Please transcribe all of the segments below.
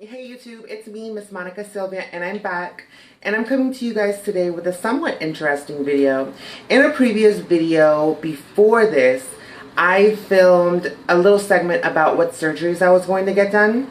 Hey YouTube, it's me, Miss Monica Sylvia, and I'm back. And I'm coming to you guys today with a somewhat interesting video. In a previous video before this, I filmed a little segment about what surgeries I was going to get done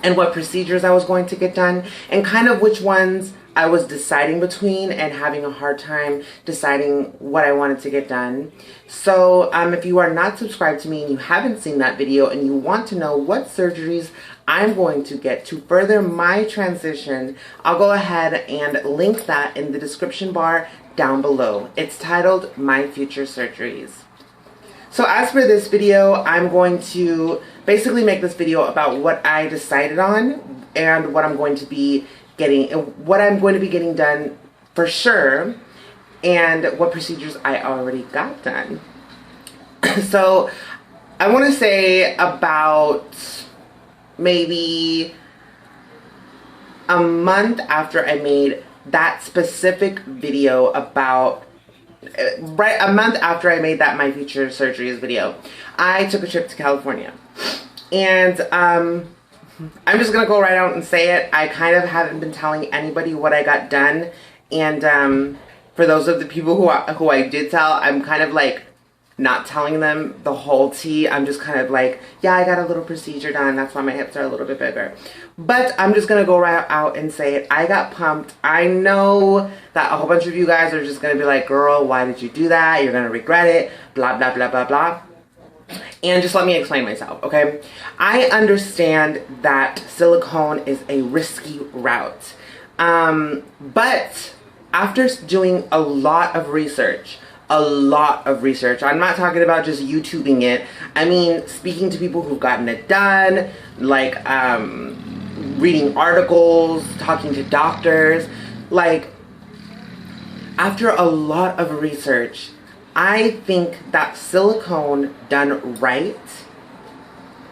and what procedures I was going to get done and kind of which ones I was deciding between and having a hard time deciding what I wanted to get done. So if you are not subscribed to me and you haven't seen that video and you want to know what surgeries I'm going to get to further my transition, I'll go ahead and link that in the description bar down below. It's titled My Future Surgeries. So as for this video, I'm going to basically make this video about what I decided on and what I'm going to be getting done for sure, and what procedures I already got done. So I want to say about maybe a month after I made that specific video about a month after I made that My Future Surgeries video, I took a trip to California. And I'm just gonna go right out and say it. I kind of haven't been telling anybody what I got done, and for those of the people who I did tell, I'm kind of like not telling them the whole tea. I'm just kind of like, yeah, I got a little procedure done, that's why my hips are a little bit bigger. But I'm just gonna go right out and say it. I got pumped. I know that a whole bunch of you guys are just gonna be like, girl, why did you do that? You're gonna regret it, blah, blah, blah, blah, blah. And just let me explain myself, okay? I understand that silicone is a risky route. But after doing a lot of research, I'm not talking about just YouTubing it. I mean, speaking to people who've gotten it done, like reading articles, talking to doctors. Like, after a lot of research, I think that silicone done right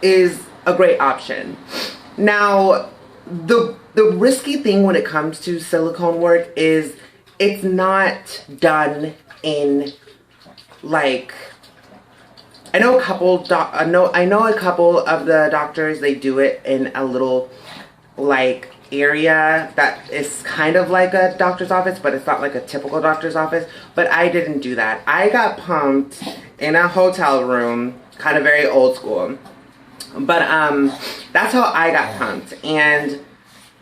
is a great option. Now, the risky thing when it comes to silicone work is it's not done in, like, I know a couple of the doctors, they do it in a little like area that is kind of like a doctor's office, but it's not like a typical doctor's office. But I didn't do that. I got pumped in a hotel room, kind of very old school. But that's how I got pumped, and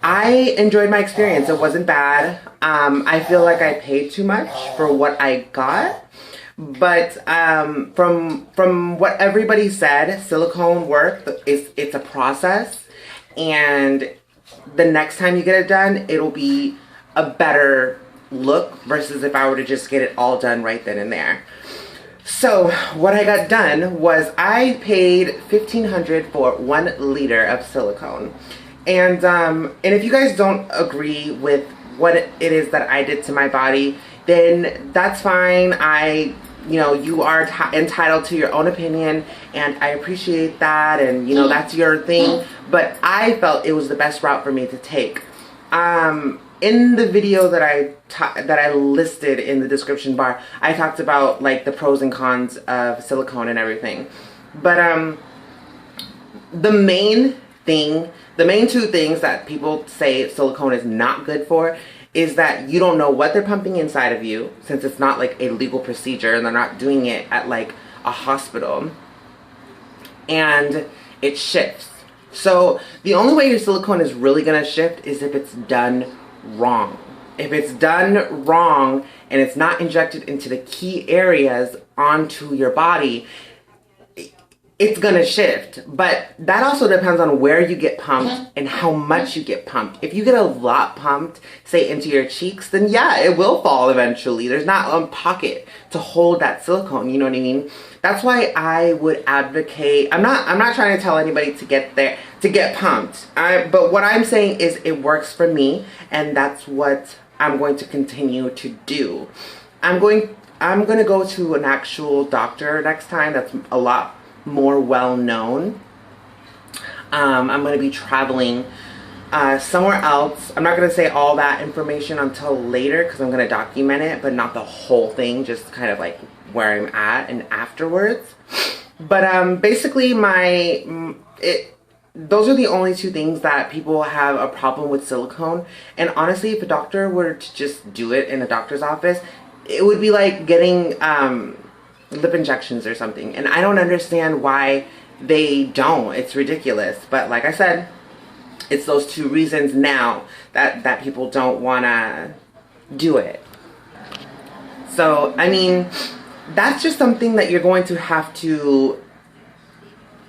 I enjoyed my experience. It wasn't bad. I feel like I paid too much for what I got. But from what everybody said, silicone work it's a process, and the next time you get it done, it'll be a better look versus if I were to just get it all done right then and there. So what I got done was I paid $1,500 for 1 liter of silicone. And if you guys don't agree with what it is that I did to my body, then that's fine. You are entitled to your own opinion, and I appreciate that, and that's your thing. But I felt it was the best route for me to take. In the video that I listed in the description bar, I talked about like the pros and cons of silicone and everything. But the main 2 things that people say silicone is not good for is that you don't know what they're pumping inside of you, since it's not like a legal procedure and they're not doing it at like a hospital, and it shifts. So the only way your silicone is really gonna shift is if it's done wrong. If it's done wrong and it's not injected into the key areas onto your body, it's gonna shift. But that also depends on where you get pumped and how much you get pumped. If you get a lot pumped, say into your cheeks, then yeah, it will fall eventually. There's not a pocket to hold that silicone, you know what I mean? That's why I would advocate, I'm not trying to tell anybody to get pumped. But what I'm saying is it works for me, and that's what I'm going to continue to do. I'm going to go to an actual doctor next time that's a lot more well known. I'm going to be traveling somewhere else. I'm not going to say all that information until later because I'm going to document it, but not the whole thing, just kind of like where I'm at and afterwards. But basically those are the only two things that people have a problem with silicone. And honestly, if a doctor were to just do it in a doctor's office, it would be like getting lip injections or something. And I don't understand why they don't. It's ridiculous. But like I said, it's those two reasons now that people don't want to do it. So, I mean, that's just something that you're going to have to,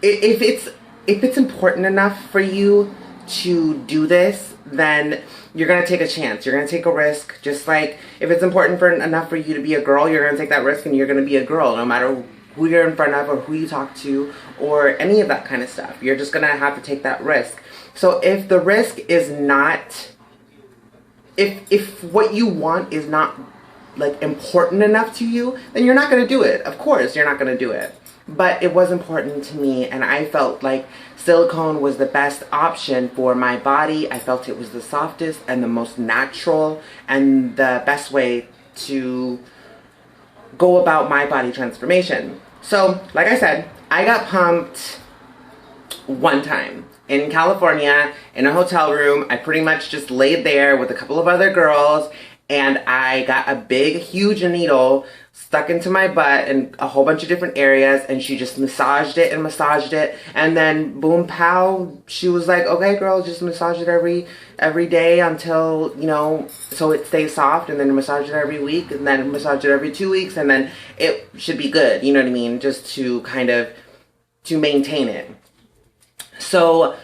if it's important enough for you to do this, then you're going to take a chance. You're going to take a risk. Just like if it's important enough for you to be a girl, you're going to take that risk and you're going to be a girl, no matter who you're in front of or who you talk to or any of that kind of stuff. You're just going to have to take that risk. So if the risk is not, if what you want is not like important enough to you, then you're not going to do it. Of course, you're not going to do it. But it was important to me, and I felt like silicone was the best option for my body. I felt it was the softest and the most natural and the best way to go about my body transformation. So, like I said, I got pumped one time in California in a hotel room. I pretty much just laid there with a couple of other girls, and I got a big, huge needle stuck into my butt in a whole bunch of different areas, and she just massaged it, and then boom, pow, she was like, okay, girl, just massage it every day until, you know, so it stays soft, and then massage it every week, and then massage it every 2 weeks, and then it should be good, you know what I mean, just to kind of, to maintain it. So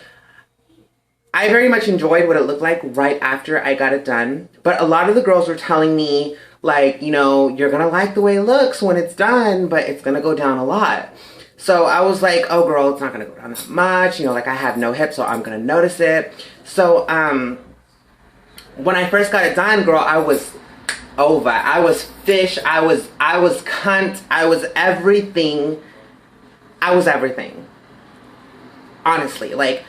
I very much enjoyed what it looked like right after I got it done. But a lot of the girls were telling me, like, you know, you're going to like the way it looks when it's done, but it's going to go down a lot. So I was like, oh, girl, it's not going to go down that much. You know, like I have no hips, so I'm going to notice it. So when I first got it done, girl, I was over. I was fish. I was cunt. I was everything. I was everything. Honestly, like,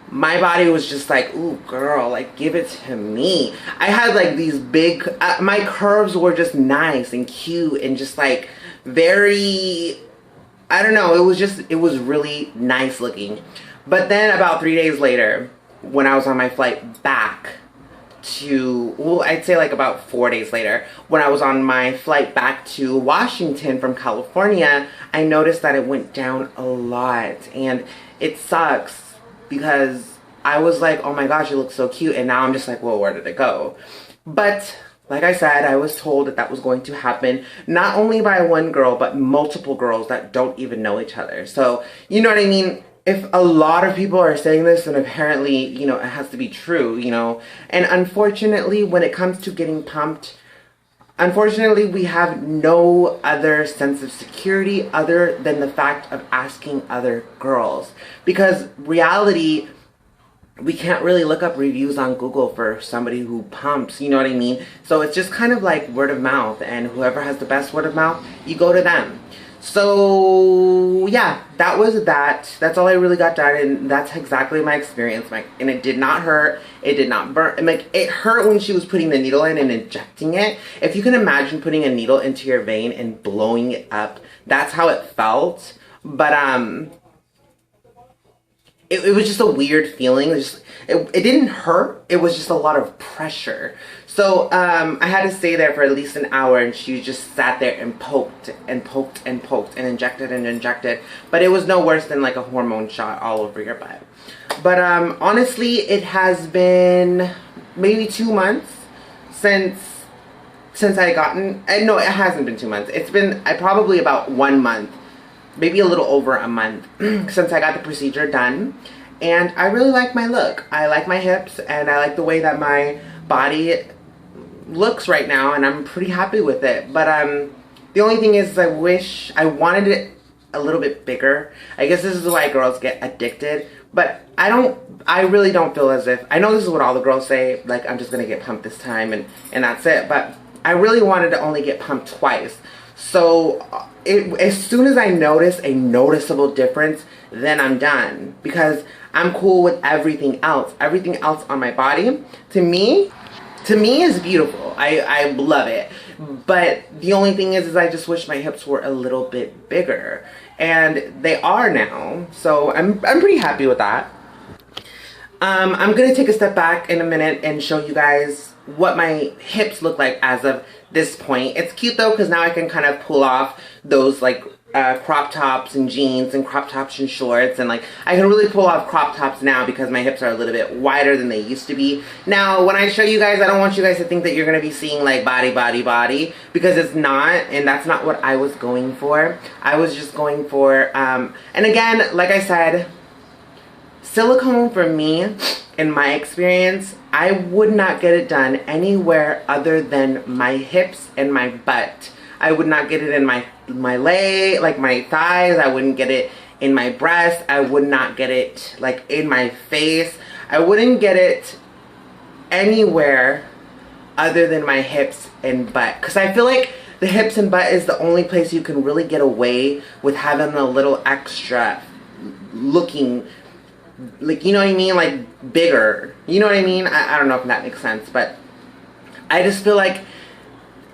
my body was just like, ooh, girl, like, give it to me. I had like these big, my curves were just nice and cute and just like very, I don't know, it was really nice looking. But then about 3 days later, when I was on my flight back to, well, I'd say like about 4 days later, when I was on my flight back to Washington from California, I noticed that it went down a lot, and it sucks. Because I was like, oh my gosh, it looks so cute. And now I'm just like, well, where did it go? But like I said, I was told that that was going to happen not only by one girl, but multiple girls that don't even know each other. So, you know what I mean? If a lot of people are saying this, then apparently, you know, it has to be true, you know. And unfortunately, when it comes to getting pumped, unfortunately, we have no other sense of security other than the fact of asking other girls. Because reality, we can't really look up reviews on Google for somebody who pumps, you know what I mean? So it's just kind of like word of mouth, and whoever has the best word of mouth, you go to them. So yeah, that was that. That's all I really got done, and that's exactly my experience. And it did not hurt. It did not burn. And like, it hurt when she was putting the needle in and injecting it. If you can imagine putting a needle into your vein and blowing it up, that's how it felt. But it was just a weird feeling. It didn't hurt. It was just a lot of pressure. So I had to stay there for at least an hour, and she just sat there and poked and poked and poked and injected and injected. But it was no worse than like a hormone shot all over your butt. But honestly, it has been maybe 2 months since I gotten, no, it hasn't been 2 months. It's been probably about 1 month, maybe a little over a month since I got the procedure done. And I really like my look. I like my hips, and I like the way that my body looks right now, and I'm pretty happy with it. But the only thing is, I wish I wanted it a little bit bigger. I guess this is why girls get addicted. But I really don't feel as if, I know this is what all the girls say, like, I'm just gonna get pumped this time and that's it. But I really wanted to only get pumped twice. So as soon as I notice a noticeable difference, then I'm done. Because I'm cool with everything else. Everything else on my body, to me is beautiful. I love it. But the only thing is I just wish my hips were a little bit bigger. And they are now. So I'm pretty happy with that. I'm going to take a step back in a minute and show you guys what my hips look like as of this point. It's cute though, because now I can kind of pull off those like crop tops and jeans and crop tops and shorts, and like I can really pull off crop tops now because my hips are a little bit wider than they used to be. Now when I show you guys, I don't want you guys to think that you're going to be seeing like body, because it's not, and that's not what I was going for. I was just going for, and again, like I said, silicone for me, in my experience, I would not get it done anywhere other than my hips and my butt. I would not get it in my leg, like my thighs. I wouldn't get it in my breast. I would not get it like in my face. I wouldn't get it anywhere other than my hips and butt. Because I feel like the hips and butt is the only place you can really get away with having a little extra looking, like, you know what I mean? Like bigger. You know what I mean? I don't know if that makes sense, but I just feel like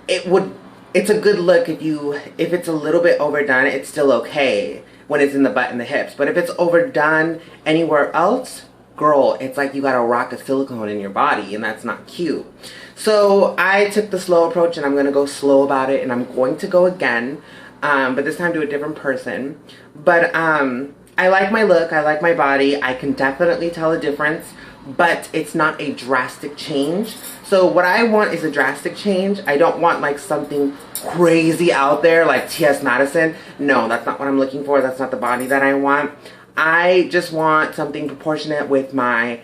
it's a good look if it's a little bit overdone. It's still okay when it's in the butt and the hips. But if it's overdone anywhere else, girl, it's like you got a rock of silicone in your body, and that's not cute. So I took the slow approach, and I'm going to go slow about it, and I'm going to go again, but this time to a different person. But I like my look. I like my body. I can definitely tell a difference, but it's not a drastic change. So what I want is a drastic change. I don't want like something crazy out there like T.S. Madison. No, that's not what I'm looking for. That's not the body that I want. I just want something proportionate with my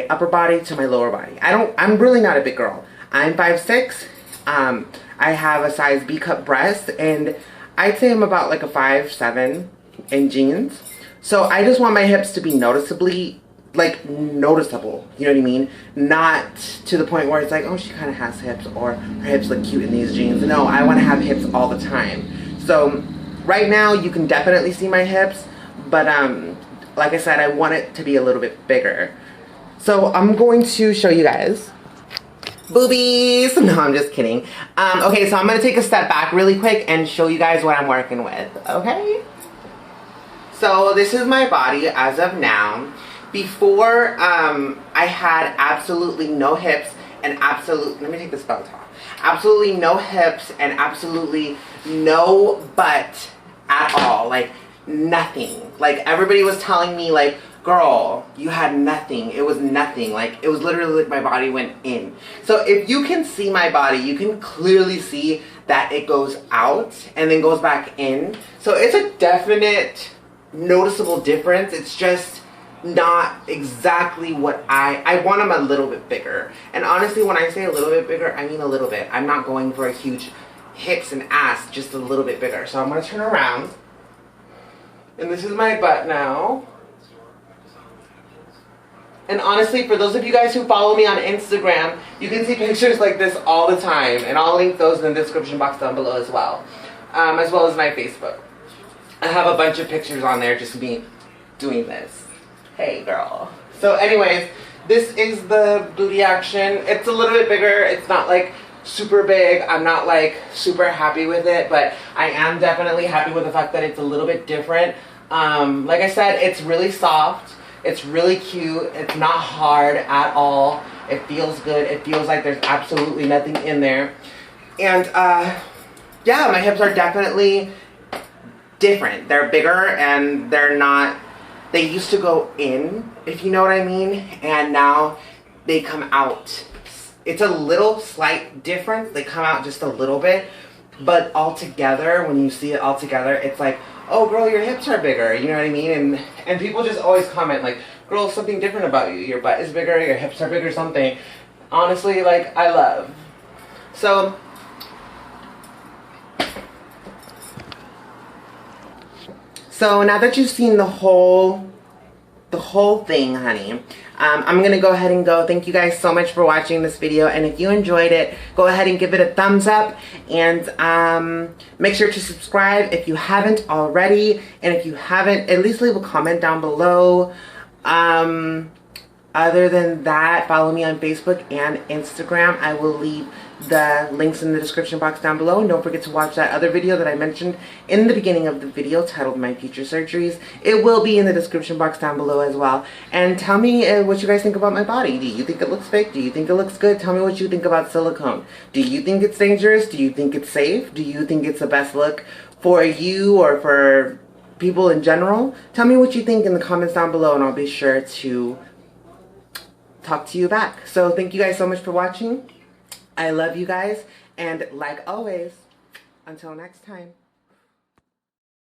upper body to my lower body. I'm really not a big girl. I'm 5'6". I have a size B cup breast, and I'd say I'm about like a 5'7" in jeans. So I just want my hips to be noticeably, like, noticeable, you know what I mean? Not to the point where it's like, oh, she kind of has hips, or her hips look cute in these jeans. No, I want to have hips all the time. So right now you can definitely see my hips, but like I said, I want it to be a little bit bigger. So I'm going to show you guys. Boobies! No, I'm just kidding. Okay, so I'm going to take a step back really quick and show you guys what I'm working with, okay? So this is my body as of now. Before, I had absolutely no hips and let me take this belt off. Absolutely no hips and absolutely no butt at all. Like, nothing. Like, everybody was telling me, like, girl, you had nothing. It was nothing. Like, it was literally like my body went in. So if you can see my body, you can clearly see that it goes out and then goes back in. So it's a definite noticeable difference. It's just not exactly what I want them a little bit bigger. And honestly, when I say a little bit bigger, I mean a little bit. I'm not going for a huge hips and ass, just a little bit bigger. So I'm going to turn around. And this is my butt now. And honestly, for those of you guys who follow me on Instagram, you can see pictures like this all the time. And I'll link those in the description box down below as well as my Facebook. I have a bunch of pictures on there, just me doing this. Hey, girl. So anyways, this is the booty action. It's a little bit bigger. It's not like super big. I'm not like super happy with it, but I am definitely happy with the fact that it's a little bit different. Like I said, it's really soft. It's really cute. It's not hard at all. It feels good. It feels like there's absolutely nothing in there. And yeah, my hips are definitely different. They're bigger, and they used to go in, if you know what I mean, and now they come out. It's a little slight difference. They come out just a little bit, but all together, when you see it all together, it's like, oh girl, your hips are bigger, you know what I mean? And people just always comment like, girl, something different about you. Your butt is bigger, your hips are bigger, something. Honestly, like, I love. So now that you've seen the whole thing, honey, I'm going to go ahead and go. Thank you guys so much for watching this video. And if you enjoyed it, go ahead and give it a thumbs up. And make sure to subscribe if you haven't already. And if you haven't, at least leave a comment down below. Other than that, follow me on Facebook and Instagram. I will leave the links in the description box down below, and don't forget to watch that other video that I mentioned in the beginning of the video titled My Future Surgeries. It will be in the description box down below as well. And tell me what you guys think about my body. Do you think it looks fake? Do you think it looks good? Tell me what you think about silicone. Do you think it's dangerous? Do you think it's safe? Do you think it's the best look for you or for people in general? Tell me what you think in the comments down below, and I'll be sure to talk to you back. So thank you guys so much for watching. I love you guys, and like always, until next time.